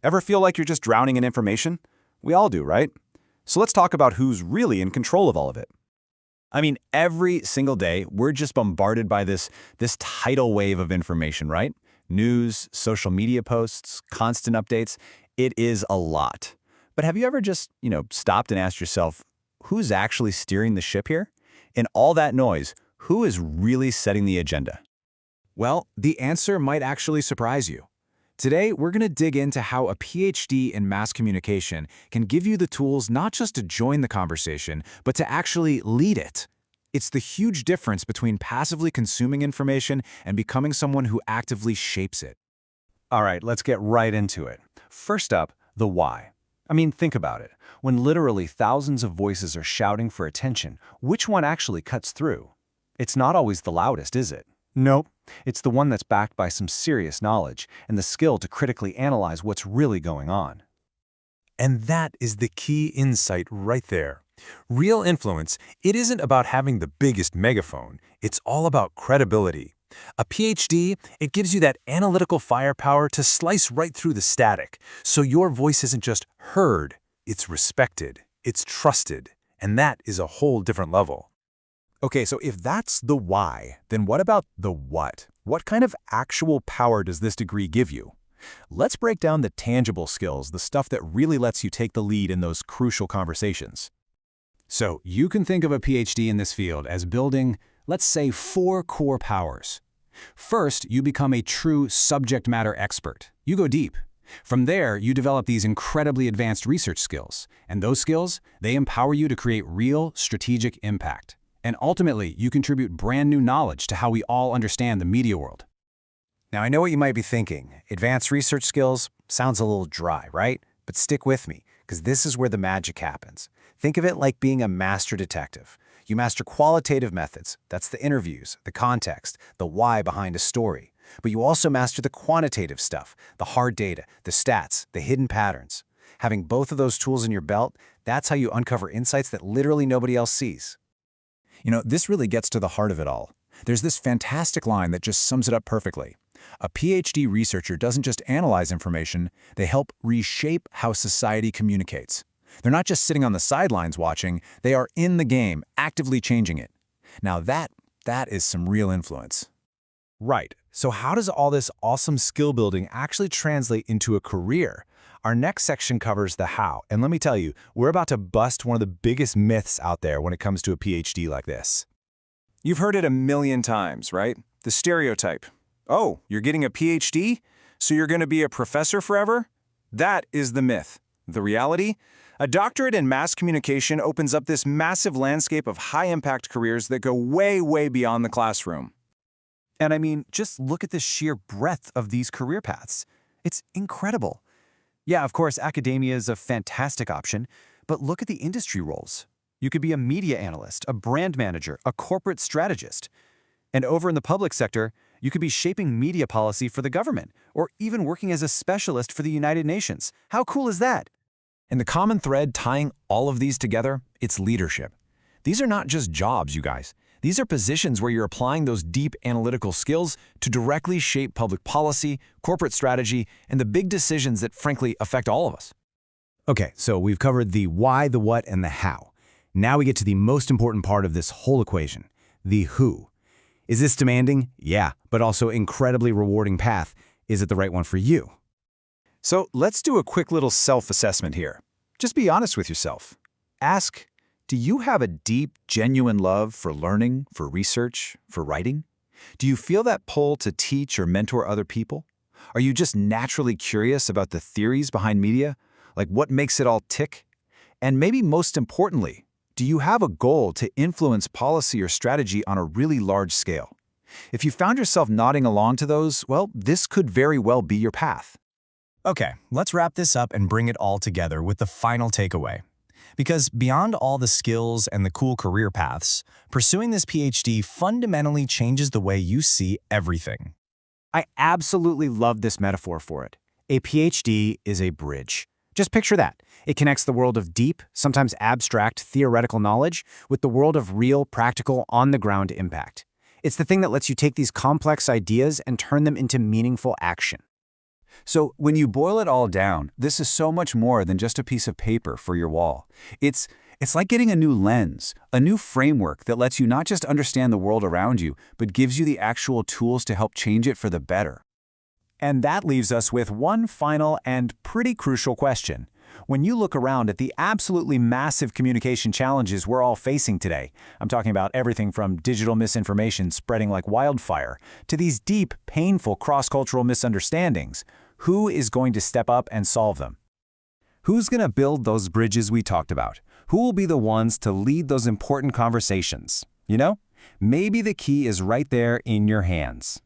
Ever feel like you're just drowning in information? We all do, right? So let's talk about who's really in control of all of it. I mean, every single day, we're just bombarded by this tidal wave of information, right? News, social media posts, constant updates. It is a lot. But have you ever just, stopped and asked yourself, who's actually steering the ship here? In all that noise, who is really setting the agenda? Well, the answer might actually surprise you. Today, we're going to dig into how a PhD in mass communication can give you the tools not just to join the conversation, but to actually lead it. It's the huge difference between passively consuming information and becoming someone who actively shapes it. All right, let's get right into it. First up, the why. I mean, think about it. When literally thousands of voices are shouting for attention, which one actually cuts through? It's not always the loudest, is it? Nope. It's the one that's backed by some serious knowledge and the skill to critically analyze what's really going on. And that is the key insight right there. Real influence, it isn't about having the biggest megaphone. It's all about credibility. A PhD, it gives you that analytical firepower to slice right through the static, so your voice isn't just heard, it's respected, it's trusted, and that is a whole different level. Okay, so if that's the why, then what about the what? What kind of actual power does this degree give you? Let's break down the tangible skills, the stuff that really lets you take the lead in those crucial conversations. So you can think of a PhD in this field as building, let's say, 4 core powers. First, you become a true subject matter expert. You go deep. From there, you develop these incredibly advanced research skills, and those skills, they empower you to create real strategic impact. And ultimately, you contribute brand new knowledge to how we all understand the media world. Now, I know what you might be thinking. Advanced research skills sounds a little dry, right? But stick with me, because this is where the magic happens. Think of it like being a master detective. You master qualitative methods. That's the interviews, the context, the why behind a story. But you also master the quantitative stuff, the hard data, the stats, the hidden patterns. Having both of those tools in your belt, that's how you uncover insights that literally nobody else sees. This really gets to the heart of it all. There's this fantastic line that just sums it up perfectly. A PhD researcher doesn't just analyze information, they help reshape how society communicates. They're not just sitting on the sidelines watching, they are in the game, actively changing it. Now that is some real influence. Right, so how does all this awesome skill building actually translate into a career? Our next section covers the how, and let me tell you, we're about to bust one of the biggest myths out there when it comes to a PhD like this. You've heard it a million times, right? The stereotype. Oh, you're getting a PhD? So you're going to be a professor forever? That is the myth. The reality? A doctorate in mass communication opens up this massive landscape of high-impact careers that go way, way beyond the classroom. And I mean, just look at the sheer breadth of these career paths. It's incredible. Yeah, of course, academia is a fantastic option, but look at the industry roles. You could be a media analyst, a brand manager, a corporate strategist. And over in the public sector, you could be shaping media policy for the government, or even working as a specialist for the United Nations. How cool is that? And the common thread tying all of these together, it's leadership. These are not just jobs, you guys. These are positions where you're applying those deep analytical skills to directly shape public policy, corporate strategy, and the big decisions that, frankly, affect all of us. Okay, so we've covered the why, the what, and the how. Now we get to the most important part of this whole equation, the who. Is this demanding? Yeah, but also incredibly rewarding path. Is it the right one for you? So let's do a quick little self-assessment here. Just be honest with yourself. Ask, do you have a deep, genuine love for learning, for research, for writing? Do you feel that pull to teach or mentor other people? Are you just naturally curious about the theories behind media? Like what makes it all tick? And maybe most importantly, do you have a goal to influence policy or strategy on a really large scale? If you found yourself nodding along to those, well, this could very well be your path. Okay, let's wrap this up and bring it all together with the final takeaway. Because beyond all the skills and the cool career paths, pursuing this PhD fundamentally changes the way you see everything. I absolutely love this metaphor for it. A PhD is a bridge. Just picture that. It connects the world of deep, sometimes abstract, theoretical knowledge with the world of real, practical, on-the-ground impact. It's the thing that lets you take these complex ideas and turn them into meaningful action. So when you boil it all down, this is so much more than just a piece of paper for your wall. It's like getting a new lens, a new framework that lets you not just understand the world around you, but gives you the actual tools to help change it for the better. And that leaves us with one final and pretty crucial question. When you look around at the absolutely massive communication challenges we're all facing today, I'm talking about everything from digital misinformation spreading like wildfire to these deep, painful cross-cultural misunderstandings, who is going to step up and solve them? Who's going to build those bridges we talked about? Who will be the ones to lead those important conversations? You know, maybe the key is right there in your hands.